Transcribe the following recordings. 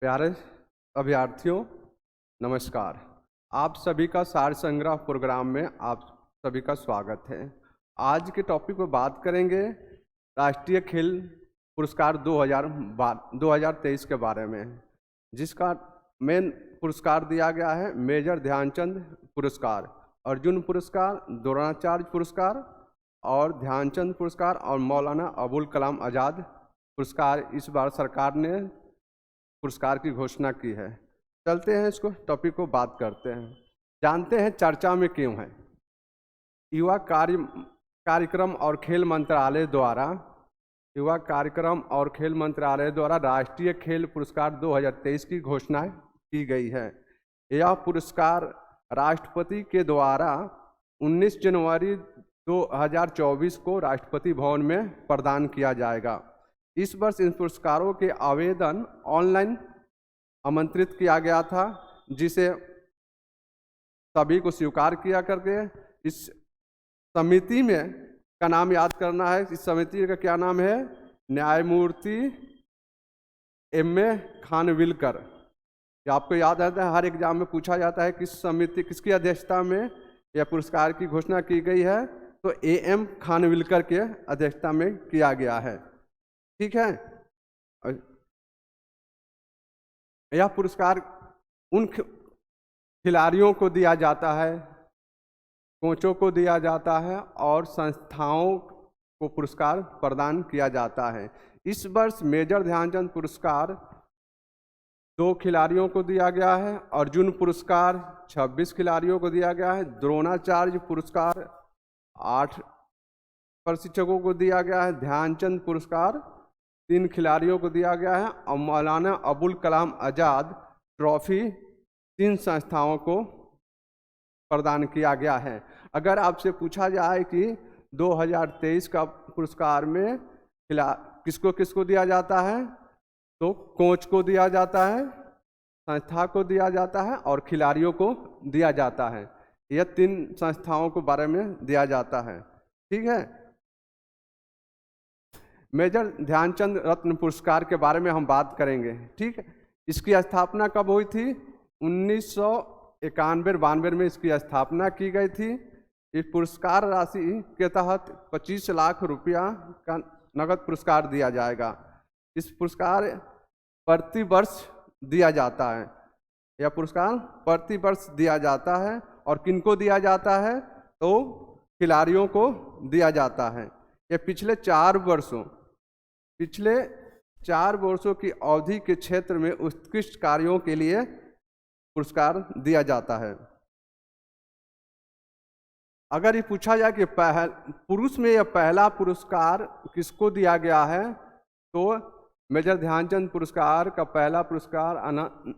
प्यारे अभ्यर्थियों, नमस्कार। आप सभी का सार संग्रह प्रोग्राम में आप सभी का स्वागत है। आज के टॉपिक पर बात करेंगे राष्ट्रीय खेल पुरस्कार 2023 के बारे में, जिसका मेन पुरस्कार दिया गया है मेजर ध्यानचंद पुरस्कार, अर्जुन पुरस्कार, द्रोणाचार्य पुरस्कार और ध्यानचंद पुरस्कार और मौलाना अबुल कलाम आज़ाद पुरस्कार। इस बार सरकार ने पुरस्कार की घोषणा की है। चलते हैं इसको टॉपिक को बात करते हैं, जानते हैं चर्चा में क्यों है। युवा कार्यक्रम और खेल मंत्रालय द्वारा राष्ट्रीय खेल पुरस्कार 2023 की घोषणा की गई है। यह पुरस्कार राष्ट्रपति के द्वारा 19 जनवरी 2024 को राष्ट्रपति भवन में प्रदान किया जाएगा। इस वर्ष इन पुरस्कारों के आवेदन ऑनलाइन आमंत्रित किया गया था, जिसे सभी को स्वीकार किया करके इस समिति में का नाम याद करना है। इस समिति का क्या नाम है? न्यायमूर्ति M.A. खानविलकर। ये आपको याद रहता है, हर एग्जाम में पूछा जाता है किस समिति, किसकी अध्यक्षता में यह पुरस्कार की घोषणा की गई है, तो A.M. खानविलकर के अध्यक्षता में किया गया है। ठीक है। यह पुरस्कार उन खिलाड़ियों को दिया जाता है, कोचों को दिया जाता है और संस्थाओं को पुरस्कार प्रदान किया जाता है। इस वर्ष मेजर ध्यानचंद पुरस्कार 2 खिलाड़ियों को दिया गया है, अर्जुन पुरस्कार 26 खिलाड़ियों को दिया गया है, द्रोणाचार्य पुरस्कार 8 प्रशिक्षकों को दिया गया है, ध्यानचंद पुरस्कार 3 खिलाड़ियों को दिया गया है और मौलाना अबुल कलाम आज़ाद ट्रॉफी 3 संस्थाओं को प्रदान किया गया है। अगर आपसे पूछा जाए कि 2023 का पुरस्कार में किसको किसको दिया जाता है, तो कोच को दिया जाता है, संस्था को दिया जाता है और खिलाड़ियों को दिया जाता है। यह 3 संस्थाओं के बारे में दिया जाता है। ठीक है। मेजर ध्यानचंद रत्न पुरस्कार के बारे में हम बात करेंगे। ठीक है। इसकी स्थापना कब हुई थी? 1991-92 में इसकी स्थापना की गई थी। इस पुरस्कार राशि के तहत 25 लाख रुपया का नगद पुरस्कार दिया जाएगा। इस पुरस्कार प्रति वर्ष दिया जाता है। यह पुरस्कार प्रति वर्ष दिया जाता है और किनको दिया जाता है? तो खिलाड़ियों को दिया जाता है। यह पिछले 4 वर्षों की अवधि के क्षेत्र में उत्कृष्ट कार्यों के लिए पुरस्कार दिया जाता है। अगर ये पूछा जाए कि पुरुष में यह पहला पुरस्कार किसको दिया गया है, तो मेजर ध्यानचंद पुरस्कार का पहला पुरस्कार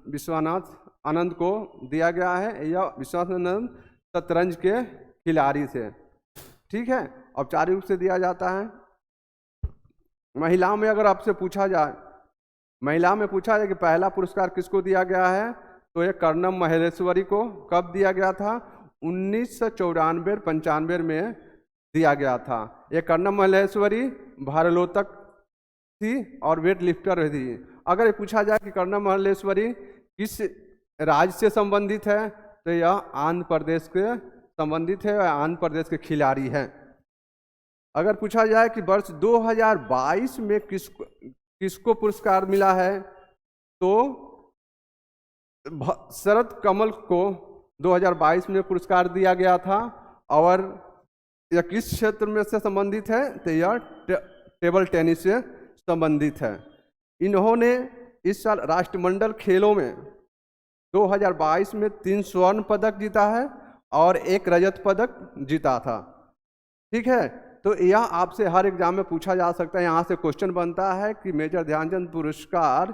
विश्वनाथ आनंद को दिया गया है। यह विश्वनाथ आनंद शतरंज के खिलाड़ी थे। ठीक है। औपचारिक रूप से दिया जाता है। महिलाओं में अगर आपसे पूछा जाए, कि पहला पुरस्कार किसको दिया गया है, तो यह कर्णम महेश्वरी को कब दिया गया था? 1994-95 में दिया गया था। यह कर्णम महेश्वरी भारोत्तोलक थी और वेट लिफ्टर थी। अगर ये पूछा जाए कि कर्णम महेश्वरी किस राज्य से संबंधित है, तो यह आंध्र प्रदेश के संबंधित है, आंध्र प्रदेश के खिलाड़ी हैं। अगर पूछा जाए कि वर्ष 2022 में किसको पुरस्कार मिला है, तो शरद कमल को 2022 में पुरस्कार दिया गया था। और यह किस क्षेत्र में से संबंधित है, तो यह टेबल टेनिस से संबंधित है। इन्होंने इस साल राष्ट्रमंडल खेलों में 2022 में 3 स्वर्ण पदक जीता है और 1 रजत पदक जीता था। ठीक है। तो यह आपसे हर एग्जाम में पूछा जा सकता है। यहाँ से क्वेश्चन बनता है कि मेजर ध्यानचंद पुरस्कार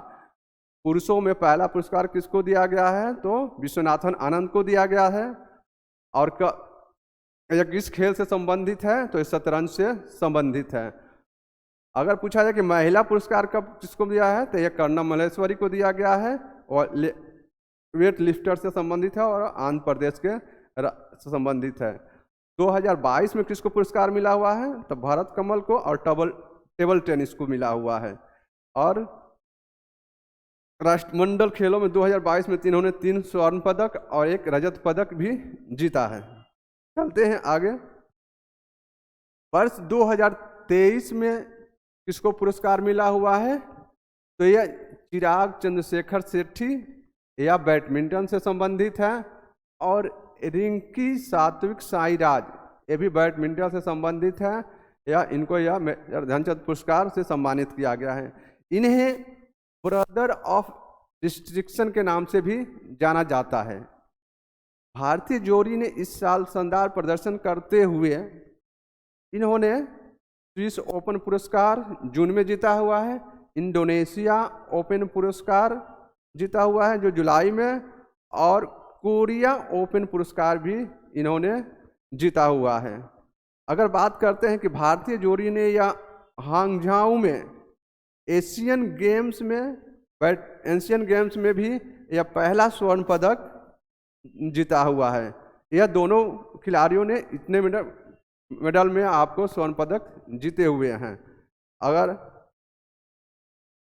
पुरुषों में पहला पुरस्कार किसको दिया गया है, तो विश्वनाथन आनंद को दिया गया है। और यह किस खेल से संबंधित है, तो इस शतरंज से संबंधित है। अगर पूछा जाए कि महिला पुरस्कार कब किसको दिया है, तो यह कर्णम महेश्वरी को दिया गया है और वेट लिफ्टर से संबंधित है और आंध्र प्रदेश के से संबंधित है। 2022 में किसको पुरस्कार मिला हुआ है, तो भरत कमल को और टेबल टेनिस को मिला हुआ है। और राष्ट्रमंडल खेलों में 2022 में इन्होंने 3 स्वर्ण पदक और 1 रजत पदक भी जीता है। चलते हैं आगे। वर्ष 2023 में किसको पुरस्कार मिला हुआ है? तो यह चिराग चंद्रशेखर सेठी, यह बैडमिंटन से संबंधित है, और रिंकी सात्विक साईराज, ये भी बैडमिंटन से संबंधित है। इनको यह ध्यानचंद पुरस्कार से सम्मानित किया गया है। इन्हें ब्रदर ऑफ रिस्ट्रिक्शन के नाम से भी जाना जाता है। भारतीय जोड़ी ने इस साल शानदार प्रदर्शन करते हुए इन्होंने स्विस ओपन पुरस्कार जून में जीता हुआ है, इंडोनेशिया ओपन पुरस्कार जीता हुआ है जो जुलाई में, और कोरिया ओपन पुरस्कार भी इन्होंने जीता हुआ है। अगर बात करते हैं कि भारतीय जोड़ी ने या हांगझाऊ में एशियन गेम्स में भी यह पहला स्वर्ण पदक जीता हुआ है। यह दोनों खिलाड़ियों ने इतने मेडल में आपको स्वर्ण पदक जीते हुए हैं।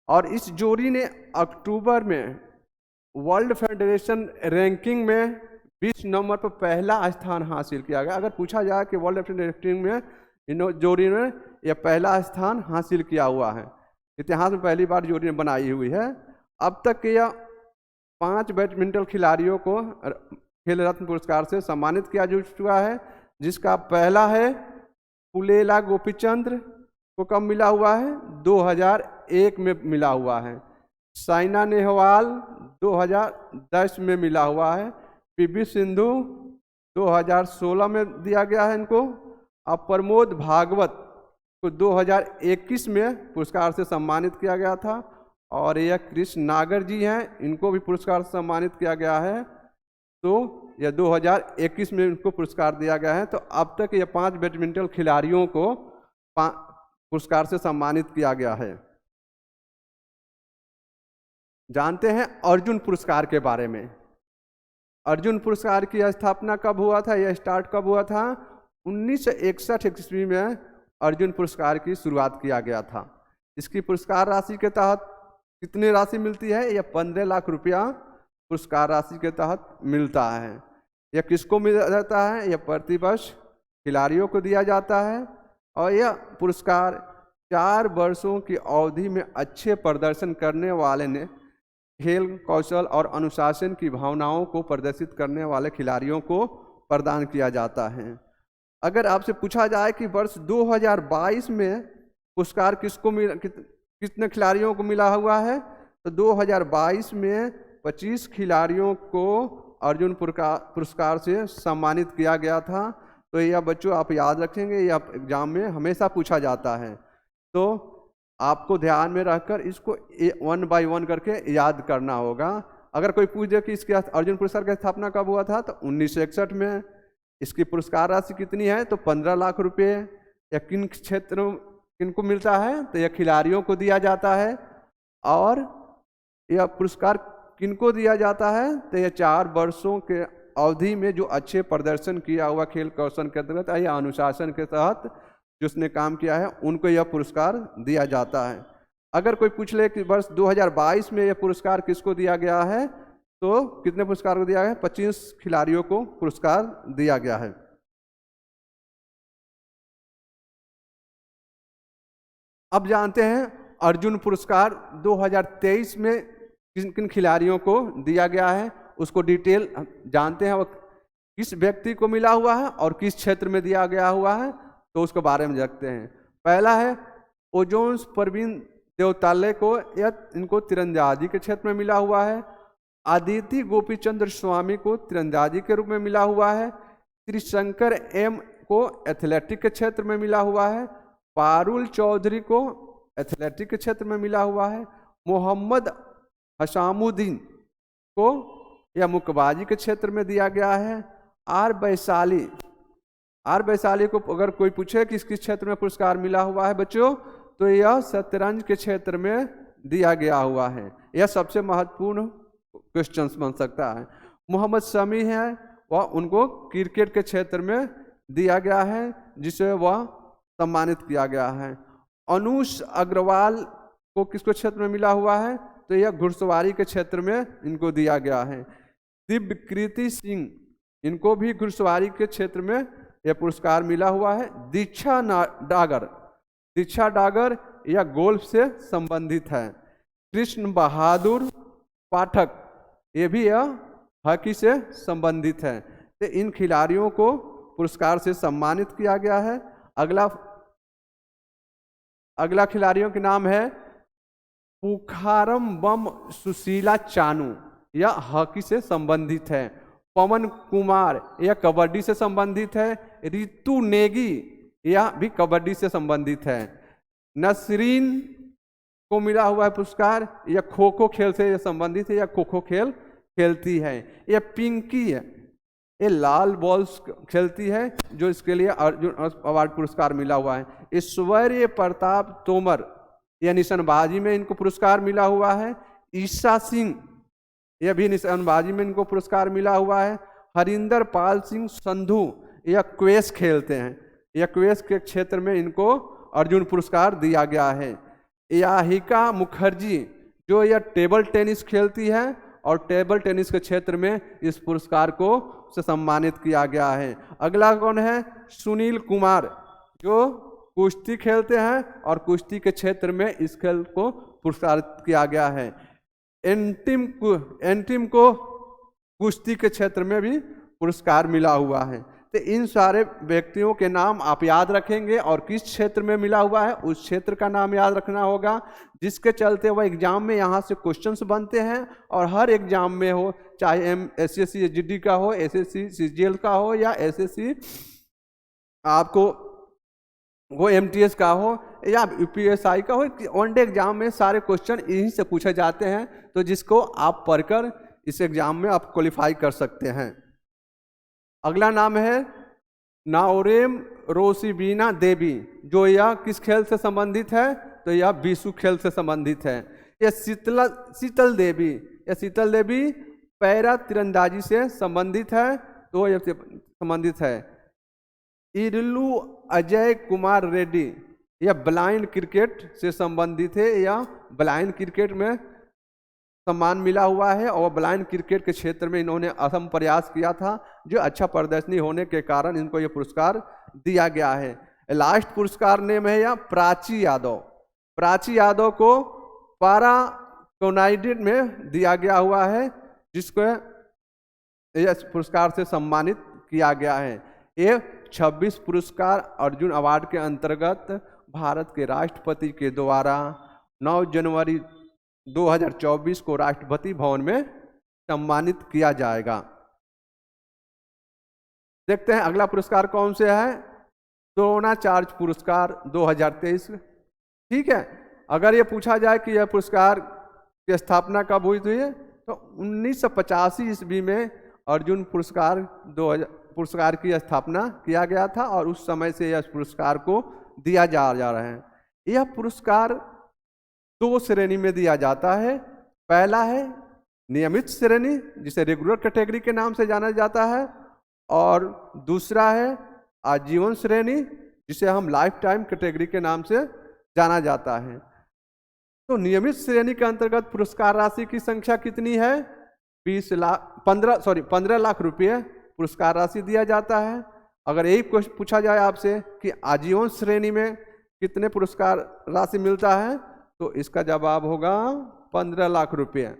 और इस जोड़ी ने अक्टूबर में वर्ल्ड फेडरेशन रैंकिंग में 20 नंबर पर पहला स्थान हासिल किया गया। अगर पूछा जाए कि वर्ल्ड फेडरेशन रैंकिंग में इन जोड़ी ने यह पहला स्थान हासिल किया हुआ है, इतिहास में पहली बार जोड़ी ने बनाई हुई है। अब तक यह 5 बैडमिंटन खिलाड़ियों को खेल रत्न पुरस्कार से सम्मानित किया जा चुका है, जिसका पहला है पुलेला गोपीचंद्र को कब मिला हुआ है? 2001 में मिला हुआ है। साइना नेहवाल 2010 में मिला हुआ है। पीवी सिंधु 2016 में दिया गया है इनको। अब प्रमोद भागवत को 2021 में पुरस्कार से सम्मानित किया गया था, और यह कृष्ण नागर जी हैं, इनको भी पुरस्कार से सम्मानित किया गया है। तो यह 2021 में इनको पुरस्कार दिया गया है। तो अब तक ये 5 बैडमिंटन खिलाड़ियों को पुरस्कार से सम्मानित किया गया है। जानते हैं अर्जुन पुरस्कार के बारे में। अर्जुन पुरस्कार की स्थापना कब हुआ था, यह स्टार्ट कब हुआ था? 1961 ईस्वी में अर्जुन पुरस्कार की शुरुआत किया गया था। इसकी पुरस्कार राशि के तहत कितनी राशि मिलती है? यह 15 लाख रुपया पुरस्कार राशि के तहत मिलता है। यह किसको मिल जाता है? यह प्रतिवर्ष खिलाड़ियों को दिया जाता है, और यह पुरस्कार 4 वर्षों की अवधि में अच्छे प्रदर्शन करने वाले ने खेल कौशल और अनुशासन की भावनाओं को प्रदर्शित करने वाले खिलाड़ियों को प्रदान किया जाता है। अगर आपसे पूछा जाए कि वर्ष 2022 में पुरस्कार कितने खिलाड़ियों को मिला हुआ है, तो 2022 में 25 खिलाड़ियों को अर्जुन पुरस्कार से सम्मानित किया गया था। तो यह बच्चों आप याद रखेंगे, यह एग्जाम में हमेशा पूछा जाता है, तो आपको ध्यान में रखकर इसको 1 बाय 1 करके याद करना होगा। अगर कोई पूछ दे कि इसके अर्जुन पुरस्कार की स्थापना कब हुआ था, तो 1961 में। इसकी पुरस्कार राशि कितनी है, तो 15 लाख रुपये। या किन क्षेत्रों किनको मिलता है, तो यह खिलाड़ियों को दिया जाता है। और यह पुरस्कार किनको दिया जाता है, तो यह 4 वर्षों के अवधि में जो अच्छे प्रदर्शन किया हुआ खेल कौशल के अंतर्गत या अनुशासन के तहत जिसने काम किया है, उनको यह पुरस्कार दिया जाता है। अगर कोई पूछ ले कि वर्ष 2022 में यह पुरस्कार किसको दिया गया है, तो कितने पुरस्कार को दिया गया है? 25 खिलाड़ियों को पुरस्कार दिया गया है। अब जानते हैं अर्जुन पुरस्कार 2023 में किन किन खिलाड़ियों को दिया गया है, उसको डिटेल जानते हैं। वो किस व्यक्ति को मिला हुआ है और किस क्षेत्र में दिया गया हुआ है, तो उसके बारे में देखते हैं। पहला है ओजोन्स परवीन देवताले को, यह इनको तीरंदाजी के क्षेत्र में मिला हुआ है। आदिति गोपीचंद्र स्वामी को तीरंदाजी के रूप में मिला हुआ है। त्रिशंकर एम को एथलेटिक के क्षेत्र में मिला हुआ है। पारुल चौधरी को एथलेटिक के क्षेत्र में मिला हुआ है। मोहम्मद हसामुद्दीन को यह मुक्केबाजी के क्षेत्र में दिया गया है। आर वैशाली को अगर कोई पूछे कि किस क्षेत्र में पुरस्कार मिला हुआ है बच्चों, तो यह शतरंज के क्षेत्र में दिया गया हुआ है। यह सबसे महत्वपूर्ण क्वेश्चन बन सकता है। मोहम्मद शमी है, वह उनको क्रिकेट के क्षेत्र में दिया गया है, जिसे वह सम्मानित किया गया है। अनुष अग्रवाल को किसको क्षेत्र में मिला हुआ है, तो यह घुड़सवारी के क्षेत्र में इनको दिया गया है। दिव्यकृति सिंह, इनको भी घुड़सवारी के क्षेत्र में यह पुरस्कार मिला हुआ है। दीक्षा डागर यह गोल्फ से संबंधित है। कृष्ण बहादुर पाठक, ये भी यह हॉकी से संबंधित है। तो इन खिलाड़ियों को पुरस्कार से सम्मानित किया गया है। अगला खिलाड़ियों के नाम है पुखारम बम सुशीला चानू, यह हॉकी से संबंधित है। पवन कुमार, यह कबड्डी से संबंधित है। रितु नेगी, यह भी कबड्डी से संबंधित है। नसरीन को मिला हुआ है पुरस्कार, यह खो खो खेल से संबंधित है, यह खो खो खेल खेलती है। यह पिंकी है, ये लाल बॉल्स खेलती है, जो इसके लिए अर्जुन अवार्ड पुरस्कार मिला हुआ है। ऐश्वर्य प्रताप तोमर, यह निशानबाजी में इनको पुरस्कार मिला हुआ है। ईशा सिंह, यह भी निशानबाजी में इनको पुरस्कार मिला हुआ है। हरिंदर पाल सिंह संधू, यह क्वेस खेलते हैं, यह क्वेस के क्षेत्र में इनको अर्जुन पुरस्कार दिया गया है। याहिका मुखर्जी, जो यह टेबल टेनिस खेलती है और टेबल टेनिस के क्षेत्र में इस पुरस्कार को से सम्मानित किया गया है। अगला कौन है? सुनील कुमार, जो कुश्ती खेलते हैं और कुश्ती के क्षेत्र में इस खेल को पुरस्कारित किया गया है। एंटिम को कुश्ती के क्षेत्र में भी पुरस्कार मिला हुआ है। तो इन सारे व्यक्तियों के नाम आप याद रखेंगे और किस क्षेत्र में मिला हुआ है उस क्षेत्र का नाम याद रखना होगा, जिसके चलते वह एग्जाम में यहाँ से क्वेश्चंस बनते हैं। और हर एग्जाम में हो, चाहे SSC SGD का हो, SSC CGL का हो या SSC आपको वो MTS का हो या UPSI का हो, वनडे एग्जाम में सारे क्वेश्चन यहीं से पूछे जाते हैं, तो जिसको आप पढ़कर इस एग्जाम में आप क्वालिफाई कर सकते हैं। अगला नाम है नाओरेम रोसिबीना देवी, जो यह किस खेल से संबंधित है? तो यह बीसू खेल से संबंधित है। यह शीतल देवी पैरा तीरंदाजी से संबंधित है, तो यह संबंधित है। इरलू अजय कुमार रेड्डी, यह ब्लाइंड क्रिकेट से संबंधित है, यह ब्लाइंड क्रिकेट में सम्मान मिला हुआ है और ब्लाइंड क्रिकेट के क्षेत्र में इन्होंने असम प्रयास किया था, जो अच्छा प्रदर्शनी होने के कारण इनको ये पुरस्कार दिया गया है। लास्ट पुरस्कार नेम है या प्राची यादव को पारा कोनाइडेड में दिया गया हुआ है, जिसको इस पुरस्कार से सम्मानित किया गया है। ये 26 पुरस्कार अर्जुन अवार्ड के अंतर्गत भारत के राष्ट्रपति के द्वारा 9 जनवरी 2024 को राष्ट्रपति भवन में सम्मानित किया जाएगा। देखते हैं अगला पुरस्कार कौन से है? द्रोणाचार्य पुरस्कार 2023। ठीक है, अगर ये पूछा जाए कि यह पुरस्कार की स्थापना कब हुई थी, तो 1985 ईस्वी में अर्जुन पुरस्कार की स्थापना किया गया था और उस समय से यह पुरस्कार को दिया जा रहा है। यह पुरस्कार 2 श्रेणी में दिया जाता है। पहला है नियमित श्रेणी, जिसे रेगुलर कैटेगरी के नाम से जाना जाता है, और दूसरा है आजीवन श्रेणी, जिसे हम लाइफ टाइम कैटेगरी के नाम से जाना जाता है। तो नियमित श्रेणी के अंतर्गत पुरस्कार राशि की संख्या कितनी है? 15 लाख रुपये पुरस्कार राशि दिया जाता है। अगर यही क्वेश्चन पूछा जाए आपसे कि आजीवन श्रेणी में कितने पुरस्कार राशि मिलता है, तो इसका जवाब होगा 15 लाख रुपये।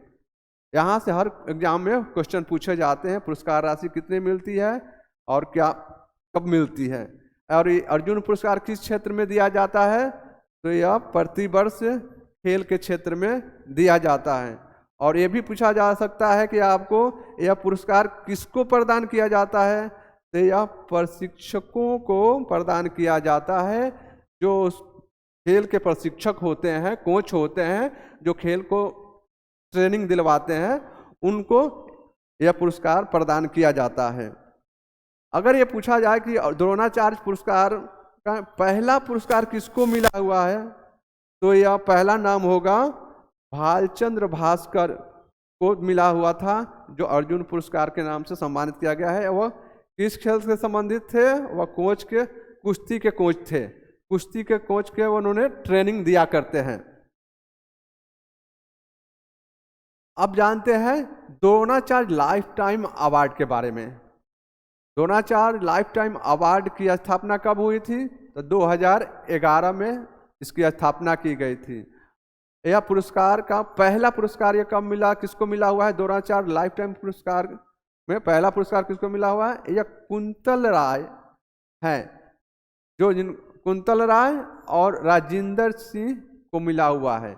यहाँ से हर एग्जाम में क्वेश्चन पूछे जाते हैं, पुरस्कार राशि कितनी मिलती है और क्या कब मिलती है। और ये अर्जुन पुरस्कार किस क्षेत्र में दिया जाता है? तो यह प्रतिवर्ष खेल के क्षेत्र में दिया जाता है। और ये भी पूछा जा सकता है कि आपको यह पुरस्कार किसको प्रदान किया जाता है? तो यह प्रशिक्षकों को प्रदान किया जाता है, जो खेल के प्रशिक्षक होते हैं, कोच होते हैं, जो खेल को ट्रेनिंग दिलवाते हैं, उनको यह पुरस्कार प्रदान किया जाता है। अगर ये पूछा जाए कि द्रोणाचार्य पुरस्कार का पहला पुरस्कार किसको मिला हुआ है, तो यह पहला नाम होगा भालचंद्र भास्कर को मिला हुआ था, जो अर्जुन पुरस्कार के नाम से सम्मानित किया गया है। वह किस खेल से संबंधित थे? वह कुश्ती के कोच थे। कुश्ती के कोच के उन्होंने ट्रेनिंग दिया करते हैं। अब जानते हैं द्रोणाचार्य लाइफ टाइम अवार्ड के बारे में। द्रोणाचार्य लाइफ टाइम अवार्ड की स्थापना कब हुई थी? तो 2011 में इसकी स्थापना की गई थी। यह पुरस्कार का पहला पुरस्कार ये कब मिला, किसको मिला हुआ है? द्रोणाचार्य लाइफ टाइम पुरस्कार में पहला पुरस्कार किसको मिला हुआ है? यह कुंतल राय है, जो कुंतल राय और राजेंद्र सिंह को मिला हुआ है।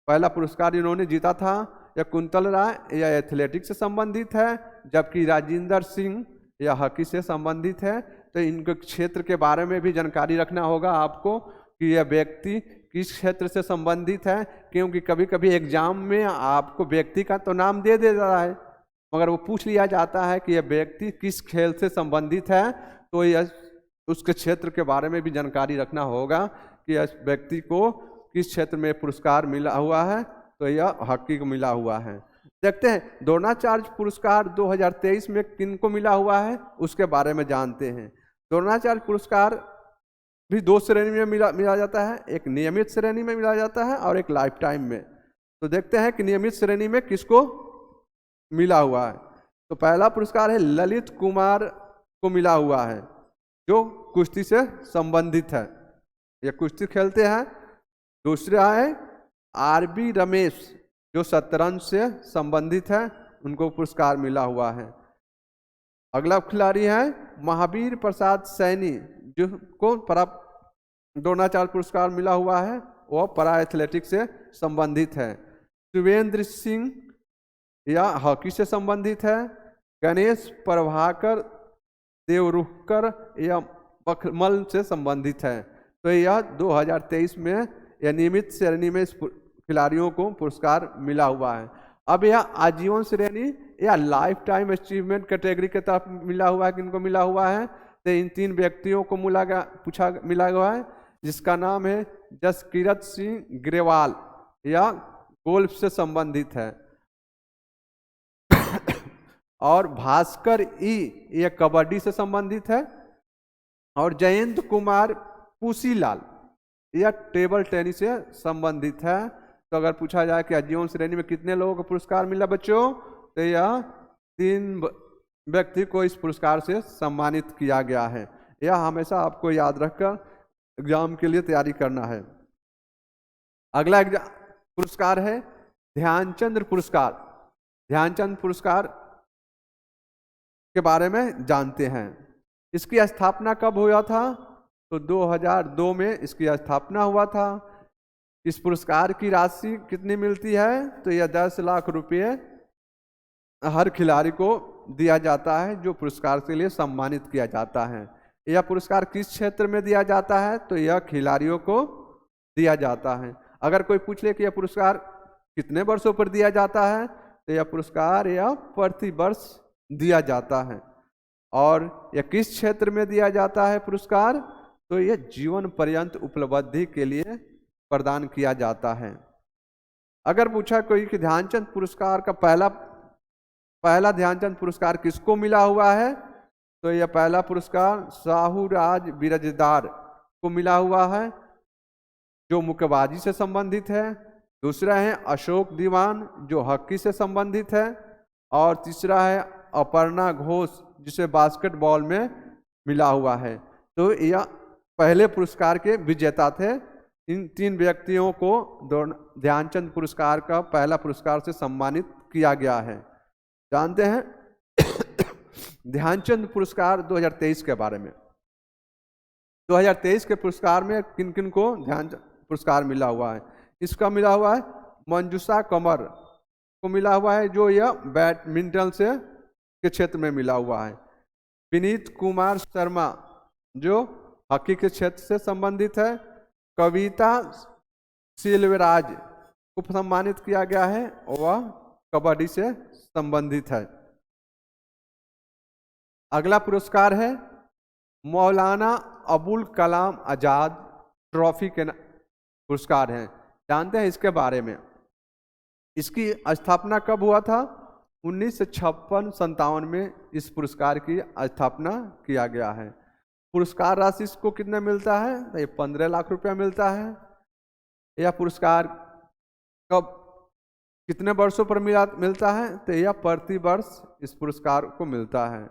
पहला पुरस्कार इन्होंने जीता था। यह कुंतल राय यह एथलेटिक्स से संबंधित है, जबकि राजेंद्र सिंह यह हॉकी से संबंधित है। तो इनके क्षेत्र के बारे में भी जानकारी रखना होगा आपको कि यह व्यक्ति किस क्षेत्र से संबंधित है, क्योंकि कभी कभी एग्जाम में आपको व्यक्ति का तो नाम दे देता है, मगर वो पूछ लिया जाता है कि यह व्यक्ति किस खेल से संबंधित है। तो यह उसके क्षेत्र के बारे में भी जानकारी रखना होगा कि इस व्यक्ति को किस क्षेत्र में पुरस्कार मिला हुआ है। तो यह हॉकी को मिला हुआ है। देखते हैं द्रोणाचार्य पुरस्कार 2023 में किन को मिला हुआ है, उसके बारे में जानते हैं। द्रोणाचार्य पुरस्कार भी दो श्रेणी में मिला जाता है, एक नियमित श्रेणी में मिला जाता है और एक लाइफ टाइम में। तो देखते हैं कि नियमित श्रेणी में किसको मिला हुआ है। तो पहला पुरस्कार है ललित कुमार को मिला हुआ है, जो कुश्ती से संबंधित है, ये कुश्ती खेलते हैं। दूसरा है आरबी रमेश, जो शतरंज से संबंधित है, उनको पुरस्कार मिला हुआ है। अगला खिलाड़ी है महावीर प्रसाद सैनी, जिनको द्रोणाचार्य पुरस्कार मिला हुआ है, वह पैरा एथलेटिक्स से संबंधित है। शिवेंद्र सिंह या हॉकी से संबंधित है। गणेश प्रभाकर देवरुखकर या बखमल से संबंधित है। तो यह 2023 में यह नियमित श्रेणी में खिलाड़ियों को पुरस्कार मिला हुआ है। अब यह आजीवन श्रेणी या लाइफ टाइम अचीवमेंट कैटेगरी के तरफ मिला हुआ है। किनको मिला हुआ है? तो इन तीन व्यक्तियों को मिला हुआ है, जिसका नाम है जसकीरत सिंह ग्रेवाल, या गोल्फ से संबंधित है। और भास्कर यह कबड्डी से संबंधित है। और जयंत कुमार पूसीलाल यह टेबल टेनिस से संबंधित है। तो अगर पूछा जाए कि आजीवन श्रेणी में कितने लोगों को पुरस्कार मिला बच्चों, तो यह 3 व्यक्ति को इस पुरस्कार से सम्मानित किया गया है। यह हमेशा आपको याद रखकर एग्जाम के लिए तैयारी करना है। अगला पुरस्कार है ध्यानचंद पुरस्कार। ध्यानचंद पुरस्कार के बारे में जानते हैं। इसकी स्थापना कब हुआ था? तो 2002 में इसकी स्थापना हुआ था। इस पुरस्कार की राशि कितनी मिलती है? तो यह 10 लाख रुपये हर खिलाड़ी को दिया जाता है, जो पुरस्कार के लिए सम्मानित किया जाता है। यह पुरस्कार किस क्षेत्र में दिया जाता है? तो यह खिलाड़ियों को दिया जाता है। अगर कोई पूछ ले कि यह पुरस्कार कितने वर्षों पर दिया जाता है, तो यह पुरस्कार यह प्रति वर्ष दिया जाता है। और यह किस क्षेत्र में दिया जाता है पुरस्कार? तो यह जीवन पर्यंत उपलब्धि के लिए प्रदान किया जाता है। अगर पूछा कोई कि ध्यानचंद पुरस्कार का पहला ध्यानचंद पुरस्कार किसको मिला हुआ है, तो यह पहला पुरस्कार साहू राज बिरजदार को मिला हुआ है, जो मुक्केबाजी से संबंधित है। दूसरा है अशोक दीवान, जो हॉकी से संबंधित है। और तीसरा है अपर्णा घोष, जिसे बास्केटबॉल में मिला हुआ है। तो यह पहले पुरस्कार के विजेता थे। इन 3 व्यक्तियों को ध्यानचंद पुरस्कार का पहला पुरस्कार से सम्मानित किया गया है। जानते हैं ध्यानचंद पुरस्कार 2023 के बारे में। 2023 के पुरस्कार में किन किन को ध्यानचंद पुरस्कार मिला हुआ है? इसका मिला हुआ है मंजूषा कमर को मिला हुआ है, जो यह बैडमिंटन के क्षेत्र में मिला हुआ है। विनीत कुमार शर्मा, जो हॉकी के क्षेत्र से संबंधित है। कविता सिलवराज को सम्मानित किया गया है, वह कबड्डी से संबंधित है। अगला पुरस्कार है मौलाना अबुल कलाम आजाद ट्रॉफी के पुरस्कार है। जानते हैं इसके बारे में? इसकी स्थापना कब हुआ था? 1956-57 में इस पुरस्कार की स्थापना किया गया है। पुरस्कार राशि इसको कितना मिलता है? तो ये 15 लाख रुपया मिलता है। यह पुरस्कार कब कितने वर्षों पर मिलता है? तो यह प्रति वर्ष इस पुरस्कार को मिलता है।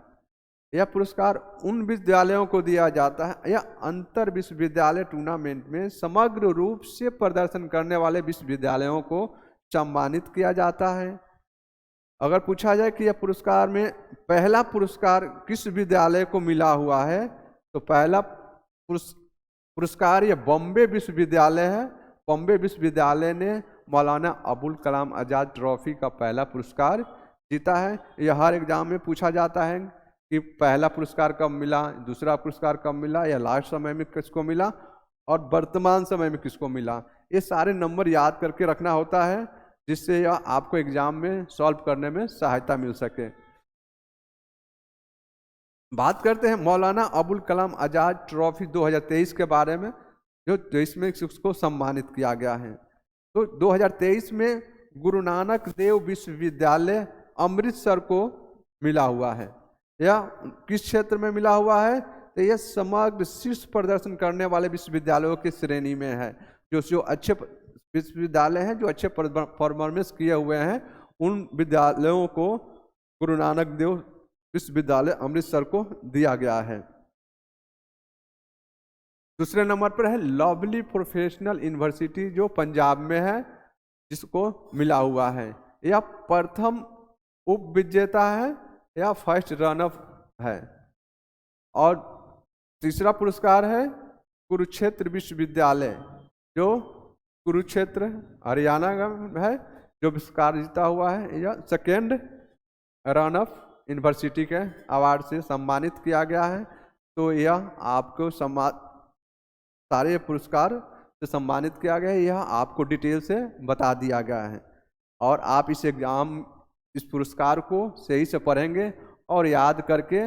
यह पुरस्कार उन विद्यालयों को दिया जाता है या अंतर विश्वविद्यालय टूर्नामेंट में समग्र रूप से प्रदर्शन करने वाले विश्वविद्यालयों को सम्मानित किया जाता है। अगर पूछा जाए कि यह पुरस्कार में पहला पुरस्कार किस विद्यालय को मिला हुआ है, तो पहला पुरस्कार यह बॉम्बे विश्वविद्यालय है। बॉम्बे विश्वविद्यालय ने मौलाना अबुल कलाम आज़ाद ट्रॉफी का पहला पुरस्कार जीता है। यह हर एग्जाम में पूछा जाता है कि पहला पुरस्कार कब मिला, दूसरा पुरस्कार कब मिला, या लास्ट समय में किसको मिला और वर्तमान समय में किसको मिला। ये सारे नंबर याद करके रखना होता है, जिससे यह आपको एग्जाम में सॉल्व करने में सहायता मिल सके। बात करते हैं मौलाना अबुल कलाम आज़ाद ट्रॉफी 2023 के बारे में, जो 23 में उसको सम्मानित किया गया है। तो 2023 में गुरु नानक देव विश्वविद्यालय अमृतसर को मिला हुआ है। यह किस क्षेत्र में मिला हुआ है? तो यह समग्र शीर्ष प्रदर्शन करने वाले विश्वविद्यालयों की श्रेणी में है। जो अच्छे विश्वविद्यालय हैं, जो अच्छे परफॉर्मेंस किए हुए हैं, उन विद्यालयों को गुरु नानक देव विश्वविद्यालय अमृतसर को दिया गया है। दूसरे नंबर पर है लवली प्रोफेशनल यूनिवर्सिटी, जो पंजाब में है, जिसको मिला हुआ है। यह प्रथम उप विजेता है या फर्स्ट रनअप है। और तीसरा पुरस्कार है कुरुक्षेत्र विश्वविद्यालय, जो कुरुक्षेत्र हरियाणा में है, जो पुरस्कार जीता हुआ है। यह सेकेंड रनअप यूनिवर्सिटी के अवार्ड से सम्मानित किया गया है। तो यह आपको सारे पुरस्कार से सम्मानित किया गया है, यह आपको डिटेल से बता दिया गया है। और आप इस पुरस्कार को सही से पढ़ेंगे और याद करके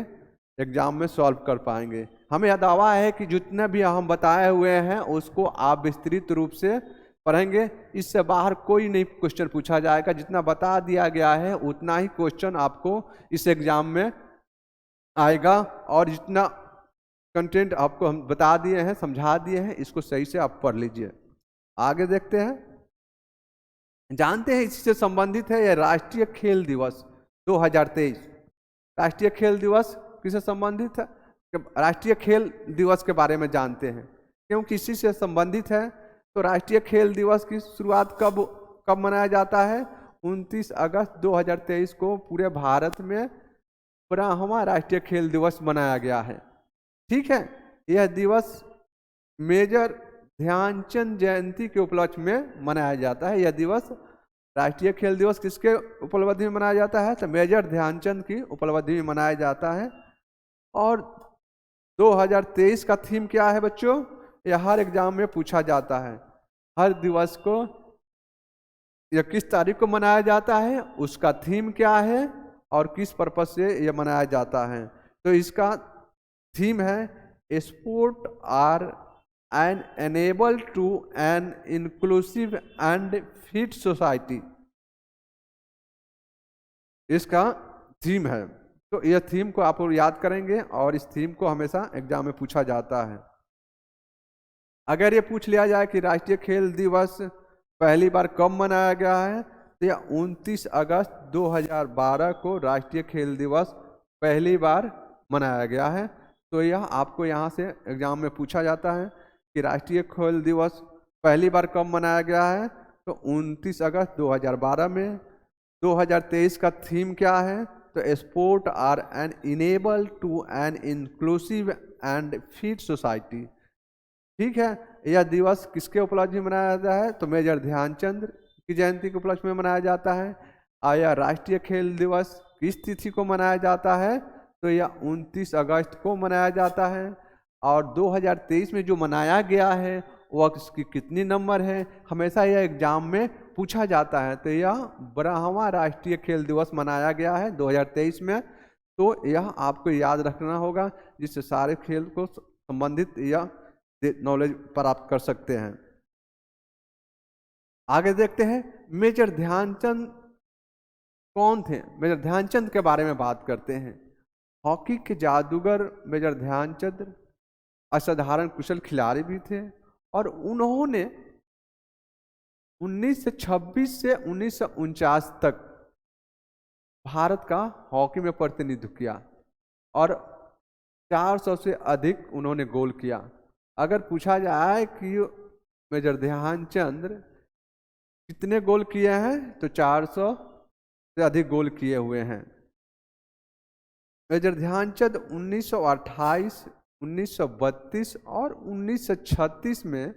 एग्जाम में सॉल्व कर पाएंगे। हमें यह दावा है कि जितने भी हम बताए हुए हैं उसको आप विस्तृत रूप से पढ़ेंगे। इससे बाहर कोई नहीं क्वेश्चन पूछा जाएगा। जितना बता दिया गया है उतना ही क्वेश्चन आपको इस एग्जाम में आएगा। और जितना कंटेंट आपको हम बता दिए हैं, समझा दिए हैं, इसको सही से आप पढ़ लीजिए। आगे देखते हैं। जानते हैं इससे संबंधित है यह राष्ट्रीय खेल दिवस 2023। राष्ट्रीय खेल दिवस किससे संबंधित है? राष्ट्रीय खेल दिवस के बारे में जानते हैं, क्योंकि इसी से संबंधित है। तो राष्ट्रीय खेल दिवस की शुरुआत कब मनाया जाता है? 29 अगस्त 2023 को पूरे भारत में 12वां राष्ट्रीय खेल दिवस मनाया गया है। ठीक है, यह दिवस मेजर ध्यानचंद जयंती के उपलक्ष्य में मनाया जाता है। यह दिवस राष्ट्रीय खेल दिवस किसके उपलब्धि में मनाया जाता है? तो मेजर ध्यानचंद की उपलब्धि में मनाया जाता है। और 2023 का थीम क्या है बच्चों? यह हर एग्जाम में पूछा जाता है। हर दिवस को यह किस तारीख को मनाया जाता है, उसका थीम क्या है और किस पर्पज से यह मनाया जाता है। तो इसका थीम है sport are and enable to an inclusive and fit society, इसका थीम है। तो यह थीम को आप याद करेंगे और इस थीम को हमेशा एग्जाम में पूछा जाता है। अगर ये पूछ लिया जाए कि राष्ट्रीय खेल दिवस पहली बार कब मनाया गया है, तो यह 29 अगस्त 2012 को राष्ट्रीय खेल दिवस पहली बार मनाया गया है। तो यह आपको यहाँ से एग्जाम में पूछा जाता है कि राष्ट्रीय खेल दिवस पहली बार कब मनाया गया है। तो 29 अगस्त 2012 में। 2023 का थीम क्या है? तो sport are an enable to an inclusive and fit society. ठीक है, यह दिवस किसके उपलक्ष्य में मनाया जाता है? तो मेजर ध्यानचंद की जयंती के उपलक्ष्य में मनाया जाता है। यह राष्ट्रीय खेल दिवस किस तिथि को मनाया जाता है? तो यह 29 अगस्त को मनाया जाता है। और 2023 में जो मनाया गया है वह इसकी कितनी नंबर है, हमेशा यह एग्जाम में पूछा जाता है। तो यह 12वां राष्ट्रीय खेल दिवस मनाया गया है 2023 में। तो यह आपको याद रखना होगा, जिससे सारे खेल को संबंधित यह नॉलेज प्राप्त कर सकते हैं। आगे देखते हैं मेजर ध्यानचंद कौन थे। मेजर ध्यानचंद के बारे में बात करते हैं। हॉकी के जादूगर मेजर ध्यानचंद असाधारण कुशल खिलाड़ी भी थे और उन्होंने 1926 से 1949 तक भारत का हॉकी में प्रतिनिधित्व किया और 400 से अधिक उन्होंने गोल किया। अगर पूछा जाए कि मेजर ध्यानचंद कितने गोल किए हैं तो 400 से अधिक गोल किए हुए हैं। मेजर ध्यानचंद 1928, 1932 और 1936 में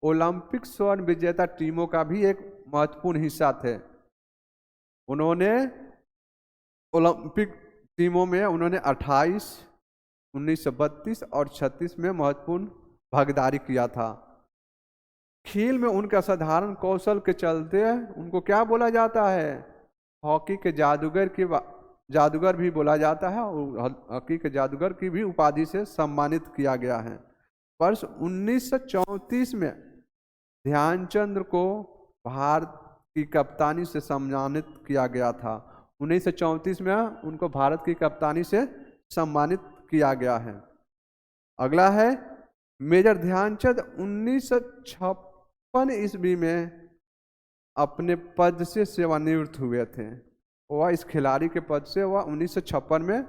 ओलंपिक स्वर्ण विजेता टीमों का भी एक महत्वपूर्ण हिस्सा थे। उन्होंने ओलंपिक टीमों में उन्होंने 28, 1932 और 36 में महत्वपूर्ण भागीदारी किया था। खेल में उनके असाधारण कौशल के चलते उनको क्या बोला जाता है? हॉकी के जादूगर भी बोला जाता है और हॉकी के जादूगर की भी उपाधि से सम्मानित किया गया है। वर्ष 1934 में ध्यानचंद को भारत की कप्तानी से सम्मानित किया गया था। 1934 में उनको भारत की कप्तानी से सम्मानित किया गया है। अगला है मेजर ध्यानचंद 1956 ईस्वी में अपने पद से सेवानिवृत्त हुए थे। वह इस खिलाड़ी के पद से वह 1956 में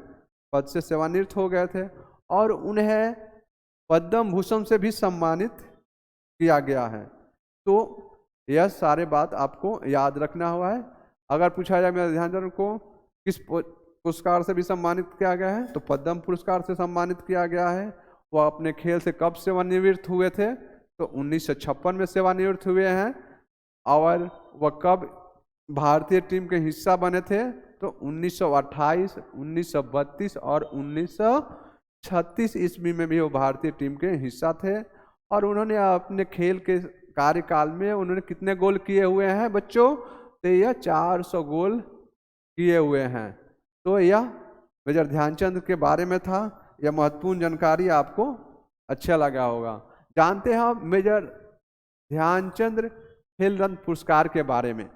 पद से सेवानिवृत्त हो गए थे और उन्हें पद्म भूषण से भी सम्मानित किया गया है। तो यह सारे बात आपको याद रखना हुआ है। अगर पूछा जाए मेजर ध्यानचंद को किस पुरस्कार से भी सम्मानित किया गया है तो पद्म पुरस्कार से सम्मानित किया गया है। वह अपने खेल से कब सेवानिवृत्त हुए थे तो 1956 में सेवानिवृत्त हुए हैं। और वह कब भारतीय टीम के हिस्सा बने थे तो 1928, 1932 और 1936 ईस्वी में भी वो भारतीय टीम के हिस्सा थे। और उन्होंने अपने खेल के कार्यकाल में उन्होंने कितने गोल किए हुए हैं बच्चों? तो यह 400 गोल किए हुए हैं। तो यह मेजर ध्यानचंद के बारे में था। यह महत्वपूर्ण जानकारी आपको अच्छा लगा होगा। जानते हैं आप मेजर ध्यानचंद खेल रत्न पुरस्कार के बारे में।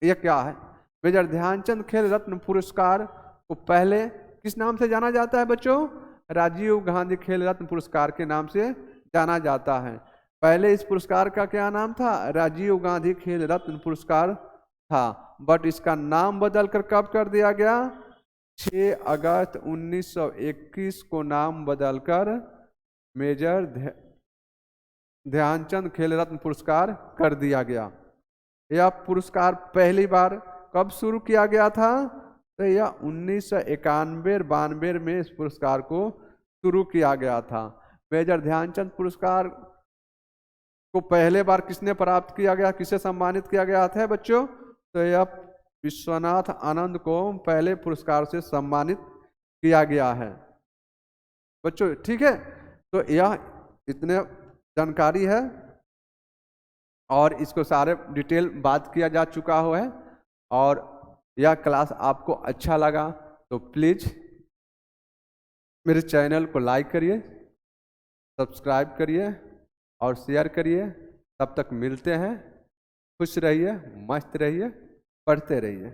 यह क्या है? मेजर ध्यानचंद खेल रत्न पुरस्कार को पहले किस नाम से जाना जाता है बच्चों? राजीव गांधी खेल रत्न पुरस्कार के नाम से जाना जाता है। पहले इस पुरस्कार का क्या नाम था? राजीव गांधी खेल रत्न पुरस्कार था। बट इसका नाम बदलकर कब कर दिया गया? 6 अगस्त 1921 को नाम बदलकर मेजर ध्यानचंद खेल रत्न पुरस्कार कर दिया गया। यह पुरस्कार पहली बार कब शुरू किया गया था? तो यह 1991-92 में इस पुरस्कार को शुरू किया गया था। मेजर ध्यानचंद पुरस्कार को पहले बार किसने प्राप्त किया गया, किसे सम्मानित किया गया था बच्चों? तो यह विश्वनाथ आनंद को पहले पुरस्कार से सम्मानित किया गया है बच्चों। ठीक है, तो यह इतने जानकारी है और इसको सारे डिटेल बात किया जा चुका हुआ है। और यह क्लास आपको अच्छा लगा तो प्लीज़ मेरे चैनल को लाइक करिए, सब्सक्राइब करिए और शेयर करिए। तब तक मिलते हैं। खुश रहिए, मस्त रहिए, पढ़ते रहिए।